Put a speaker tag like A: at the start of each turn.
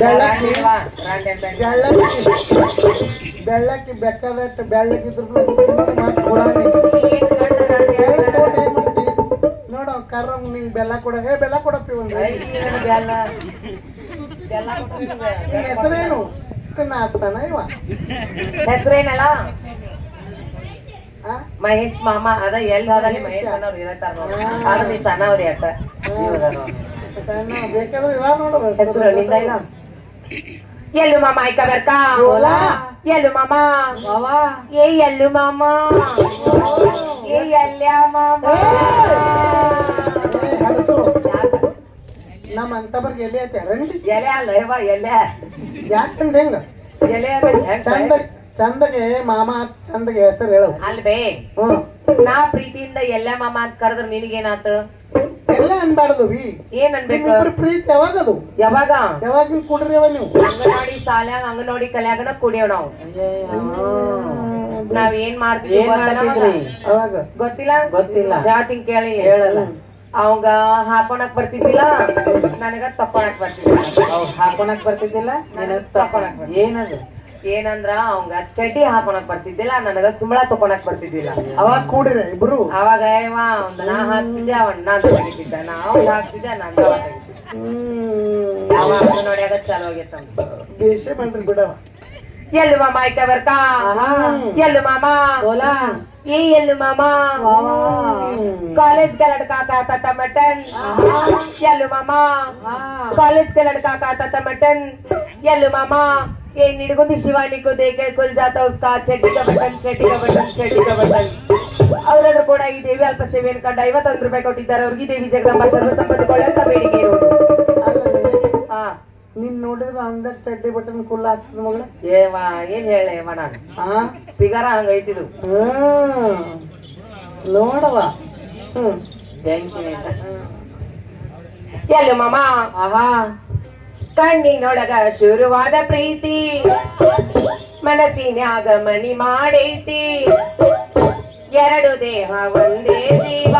A: ಬೆಳ್ಳಕ್ಕಿ ಬೆಳ್ಳಕ್ಕಿ ಬೆಕ್ಕದಟ್ಟು ಬೆಳ್ಳಕ್ಕಿದ್ರು ಮತ್ತೆ ಗುಳಾನಿ ನೋಡು ಕರ್ರ ನಿಂಗೆ ಬೆಲ್ಲ ಕೊಡ ಬೆಲ್ಲ ಕೊಡಪ್ಪಿ ಒಂದು ಹೆಸರೇನು ನಾಸ್ತಾನ ಇವ
B: ಹೆಸರೇನಲ್ಲ ಮಹೇಶ್ ಮಾಮ ಅದ ಎಲ್ಲಿ ಹೋದಲ್ಲಿ ಮಹೇಶ್ ಅನ್ನೋರು ಇರತ್ತಾರ ಆದ್ರೆ ನೀ ಸಣ್ಣವದಿ ಅಟ್ಟ
A: ಬೇಕಾದ್ರೆ ಇವಾಗ ನೋಡು
B: ಹೆಸರು ನಿಂದ ಇಲ್ಲ ಎಲ್ಲು ಮಾಮ ಆಯ್ಕ ಬರ್ಕಾ ಎಲ್ಲು ಮಾಮ ಏ ಎಲ್ಲು ಮಾಮ ಏ ಎಲ್ಯ ಮಾಮ
A: ಹಡಸು ನಮ್ಮ ಅಂತಬರ್ಗೆ ಎಲೆ ಐತೆ ರಂಡಿ
B: ಎಲೆ ಅಲ್ಲ ಹೇವಾ ಎಲೆ
A: ಯಾಕಂದ ಹೆಂಗ
B: ಎಲೆ
A: ಚಂದ ಚಂದಗೆ ಮಾಮ ಚಂದಗೆ ಹೆಸರು ಹೇಳು
B: ಅಲ್ಬೇ ನಾ ಪ್ರೀತಿಯಿಂದ ಎಲ್ಲ ಮಾಮ ಅಂತ ಕರೆದ್ರು ನಿನಗೇನಾತು
A: ಎಲ್ಲ ಅನ್ಬಾರ್ದು ಬಿ
B: ಏನ್ ಅನ್ಬೇಕು
A: ಪ್ರೀತಿ ಯಾವಾಗ ಅದು
B: ಯಾವಾಗ
A: ಯಾವಾಗಿನ ಕುಡ್ರಿ ಅವ ನೀವು
B: ಅಂಗನವಾಡಿ ಶಾಲ್ಯಾಗ ಅಂಗನವಾಡಿ ಕಲ್ಯಾಗನ ಕುಡಿಯೋ ನಾವು ನಾವ್ ಏನ್ ಮಾಡ್ತೀವಿ
A: ಅವಾಗ
B: ಗೊತ್ತಿಲ್ಲ ಯಾತಿಂಗ್ ಕೇಳಿ ಹೇಳಲ್ಲ ಅವಂಗ ಹಾಕೊಳಕ್ ಬರ್ತಿದ್ದಿಲ್ಲ ನನಗ ತಕೊಳಕ್ ಬರ್ತಿದ್ದಿಲ್ಲ ತಕೊಳಕ್ ಏನದು ಏನಂದ್ರ ಅವಂಗ ಚಟಿ ಹಾಕೊಳಕ್ ಬರ್ತಿದ್ದಿಲ್ಲ ನನಗ ಸುಂಬಳ ತಕೊಳಕ್ ಬರ್ತಿದ್ದಿಲ್ಲ
A: ಅವಾಗ ಕೂಡಿರ ಇಬ್ರು
B: ಅವಾಗ ನಾ ಹಾಕ್ತಿದ್ದೆ ಅವನ್ ನಾ ತೆಗಿತಿದ್ದ ನಾ ಅವ್ನ್ ಹಾಕ್ತಿದ್ದೆ ನಾನ್ ಅವಾಗ ನೋಡ್ಯಾಗ ಚಾಲು ಆಗೈತ
A: ಬೇಷೆ ಮಾಡ್ರಿ ಬಿಡವ
B: ಎಲ್ಲು ಮಾಮ ಆಯ್ತಾ ಬರ್ಕಾ ಎಲ್ಲು ಮಾಮ ये यल्लू मामा कॉलेज का लड़का खाता था मटन यल्लू मामा कॉलेज का लड़का खाता था मटन यल्लू मामा ये निडगुंदी शिवानी को देखे खुल जाता उसका चड्डी का बटन और अದ್ರ ಕೂಡ ಈ ದೇವಿ ಅಲ್ಪ ಸೇವೆಯನ್ನು ಕಂಡ 51 ರೂಪಾಯಿ ಕೊಟ್ಟಿದ್ದಾರೆ ಅವ್ರಿಗೆ ದೇವಿ ಜಗದಂಬ ಸರ್ವ ಸಂಪತ್ತು ಕೊಳ್ಳಂತ ಬೇಡಿಕೆ ಇರೋದು ಹಾ
A: ನೀನ್ ನೋಡಿದ್ರ ಅಂದರ್ ಚಡ್ಡಿ ಬಟನ್ ಕುಲ್ಲ ಹಾಕ್ತದ ಮಗಳ
B: ಏವಾ ಏನ್ ಹೇಳೇವ ನಾನು ಪಿಗಾರ ಹಂಗೈತಿದು
A: ನೋಡವ
B: ಎಲ್ಲು ಮಾಮ ಕಣ್ಣಿನೊಳಗ ಶುರುವಾದ ಪ್ರೀತಿ ಮನಸ್ಸಿನ್ಯಾಗ ಮನಿ ಮಾಡೈತಿ ಎರಡು ದೇಹ ಒಂದೇ ಜೀವ